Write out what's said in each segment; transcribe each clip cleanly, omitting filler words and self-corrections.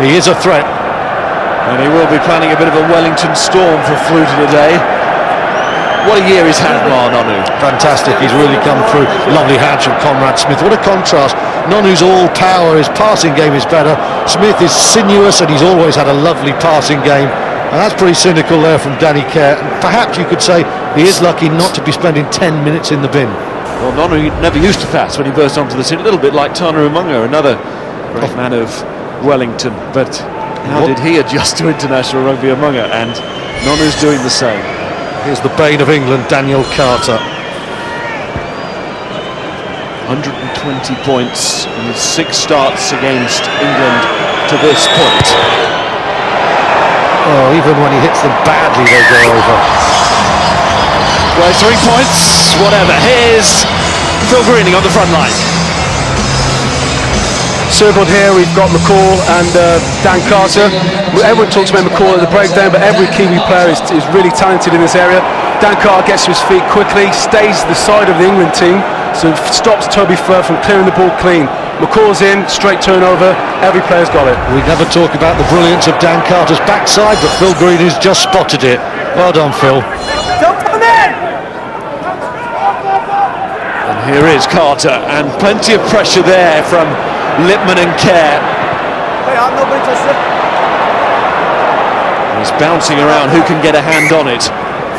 He is a threat. And he will be planning a bit of a Wellington storm for Flutie today. What a year he's had, Nonu. Fantastic, he's really come through. Lovely hands from Conrad Smith. What a contrast. Nonu's all power, his passing game is better. Smith is sinuous and he's always had a lovely passing game. And that's pretty cynical there from Danny Kerr. And perhaps you could say he is lucky not to be spending 10 minutes in the bin. Well, Nonu never used to pass when he burst onto the scene. A little bit like Tana Umunga, another great man of Wellington. But how did he adjust to international rugby, Umunga? And Nonu's doing the same. Here's the bane of England, Daniel Carter. 120 points in his 6 starts against England to this point. Oh, even when he hits them badly, they go over. Well, 3 points, whatever. Here's Phil Greening on the front line. Circled here, we've got McCall and Dan Carter. Everyone talks about McCall at the breakdown, but every Kiwi player is really talented in this area. Dan Carter gets to his feet quickly, stays the side of the England team, so stops Toby Flood from clearing the ball clean. McCall's in, straight turnover, every player's got it. We never talk about the brilliance of Dan Carter's backside, but Phil Green has just spotted it. Well done, Phil. And here is Carter, and plenty of pressure there from Lippman and Kerr. He's bouncing around, who can get a hand on it?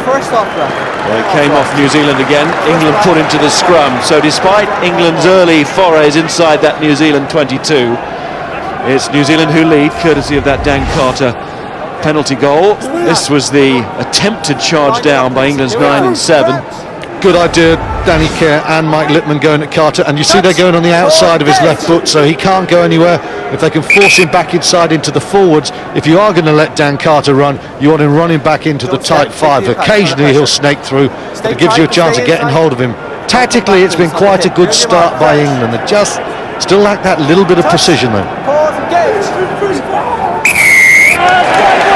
First off, well, it came off New Zealand again. England put into the scrum. So despite England's early forays inside that New Zealand 22, it's New Zealand who lead, courtesy of that Dan Carter penalty goal. This was the attempted charge down by England's 9 and 7. Good idea, Danny Kerr and Mike Lippman going at Carter, and you see they're going on the outside of his left foot, so he can't go anywhere. If they can force him back inside into the forwards, if you are going to let Dan Carter run, you want him running back into the tight 5. Occasionally he'll snake through, but it gives you a chance of getting hold of him. Tactically, it's been quite a good start by England. They just still lack that little bit of precision though.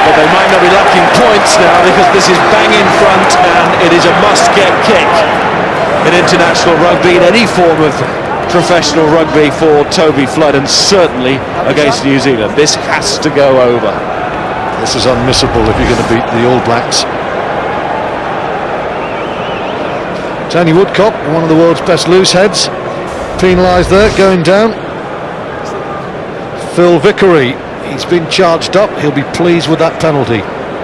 But they might not be lacking points now, because this is bang in front and it is a must-get kick in international rugby, in any form of professional rugby for Toby Flood, and certainly against New Zealand. This has to go over. This is unmissable if you're going to beat the All Blacks. Tony Woodcock, one of the world's best loose heads, penalised there, going down. Phil Vickery, he's been charged up, he'll be pleased with that penalty.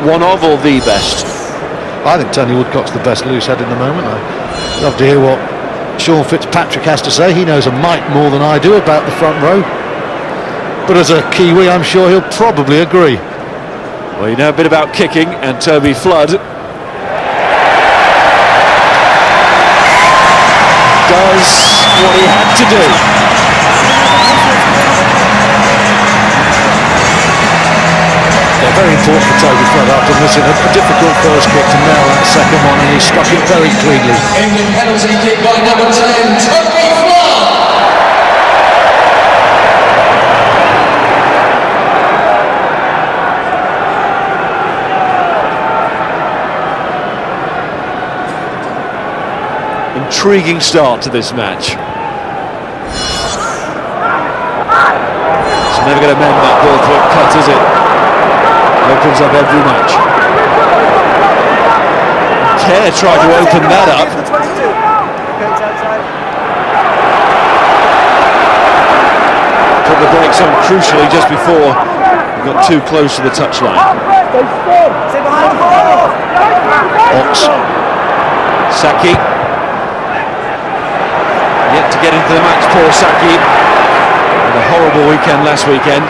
One of or the best? I think Tony Woodcock's the best loose head in the moment. I'd love to hear what Sean Fitzpatrick has to say. He knows a mite more than I do about the front row. But as a Kiwi, I'm sure he'll probably agree. Well, you know a bit about kicking, and Toby Flood does what he had to do. Yeah, very important for Toby Flood after missing a difficult first kick to nail that second one, and he struck it very cleanly. England penalty kick by number 10, Toby Flood. Intriguing start to this match. It's never going to mend that ball through cut, is it? Opens up every match. Kerr tried to open that up. Put the brakes on crucially just before he got too close to the touchline. Ox. Saki. Yet to get into the match, Paul Saki. Had a horrible weekend last weekend.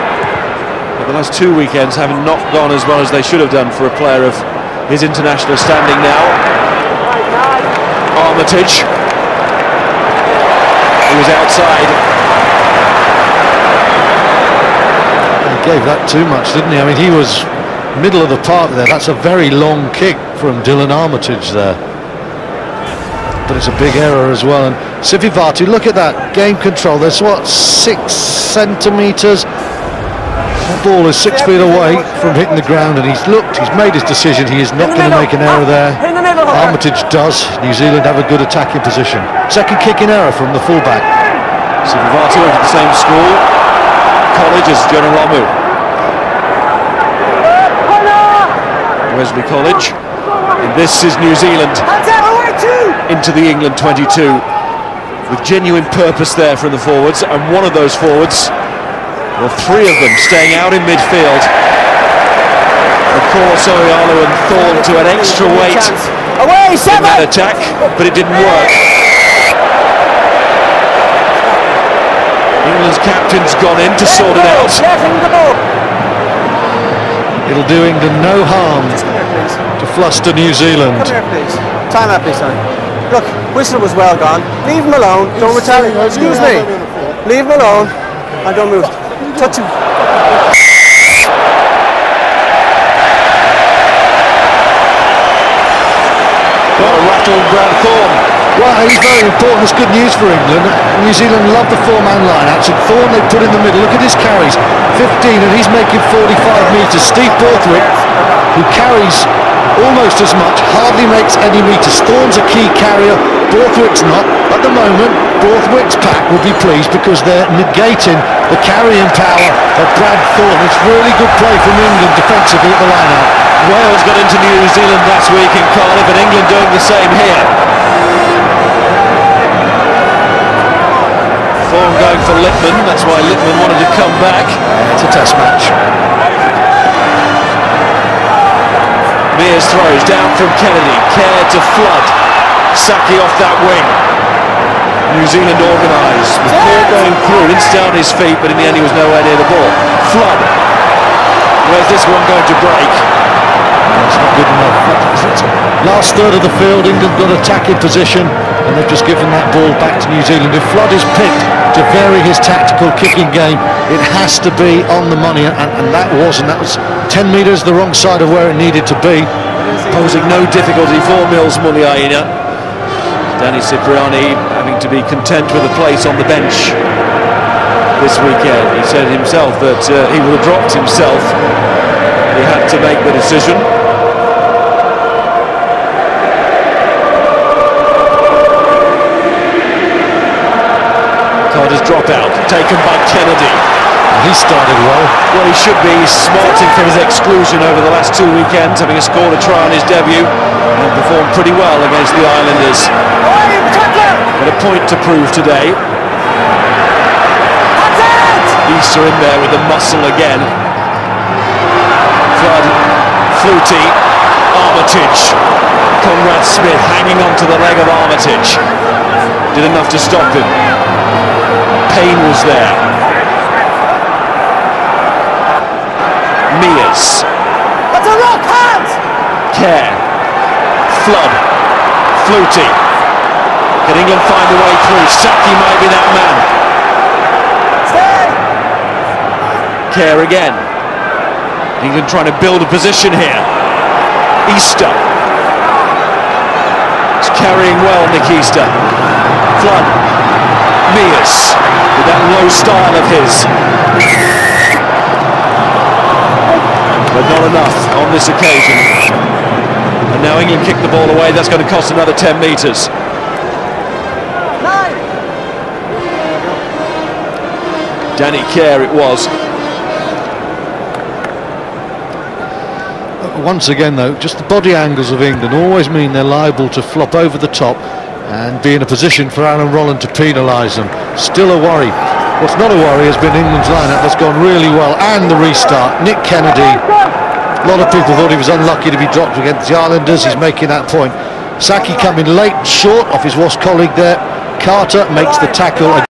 But the last 2 weekends haven't not gone as well as they should have done for a player of his international standing now. Armitage. He was outside. He gave that too much, didn't he? I mean, he was middle of the park there. That's a very long kick from Dylan Armitage there. But it's a big error as well. And Sivivatu, look at that game control. There's what, 6 centimetres? The ball is 6 feet away from hitting the ground, and he's made his decision. He is not going to make an error there. Armitage does. New Zealand have a good attacking position. Second kicking error from the fullback. Sivivatu went to the same school, college as Jonah Lomu. Wolseley College. And this is New Zealand into the England 22 with genuine purpose there from the forwards, and one of those forwards, well, three of them staying out in midfield. Of course, Orialo and Thorne to an extra weight in that attack, but it didn't work. England's captain's gone in to sort it out. It'll do England no harm to fluster New Zealand. Come here, please. Time out, please, son. Look, whistle was well gone. Leave him alone. Don't retaliate. Excuse me. Leave him alone and don't move. Touch him. Well, rattled Brad Thorne. Well, he's very important. It's good news for England. New Zealand love the four-man line. Actually, Thorne they put in the middle. Look at his carries. 15, and he's making 45 metres. Steve Borthwick, who carries almost as much, hardly makes any metres. Thorne's a key carrier. Borthwick's not. At the moment, Borthwick's pack will be pleased because they're negating the carrying power of Brad Thorne. It's really good play from England defensively at the line-out. Wales got into New Zealand last week in Cardiff, and England doing the same here. Thorne going for Littman, that's why Littman wanted to come back. It's a test match. Mears throws down from Kennedy, Kerr to Flood. Saki off that wing. New Zealand organised, with Kerr going through, didn't stay on his feet, but in the end he was nowhere near the ball. Flood. Where's this one going to break? It's not good enough. Last third of the field, England got attacking position, and they've just given that ball back to New Zealand. If Flood is picked to vary his tactical kicking game, it has to be on the money, and that was 10 metres the wrong side of where it needed to be. Posing no difficulty for Mills Muliaina. Danny Cipriani having to be content with a place on the bench this weekend. He said himself that he would have dropped himself. He had to make the decision. Carter's dropout, taken by Kennedy. He started well. Well, he should be smarting from his exclusion over the last 2 weekends, having scored a try on his debut and performed pretty well against the Islanders. But a point to prove today. Easter in there with the muscle again. Flood, Flutie, Armitage. Conrad Smith hanging on to the leg of Armitage. Did enough to stop him. Payne was there. Mears. That's a rock hand! Kerr. Flood. Flutie. Can England find a way through? Saki might be that man. Stay! Kerr again. England trying to build a position here. Easter. It's carrying well, Nick Easter. Flood. Mears with that low style of his. But not enough on this occasion. And now England kick the ball away. That's going to cost another 10 metres. Danny Kerr it was. Once again though, just the body angles of England always mean they're liable to flop over the top and be in a position for Alan Rolland to penalise them. Still a worry. What's not a worry has been England's lineup that's gone really well, and the restart. Nick Kennedy, a lot of people thought he was unlucky to be dropped against the Islanders. He's making that point. Saki coming late, short off his Wasp colleague there. Carter makes the tackle.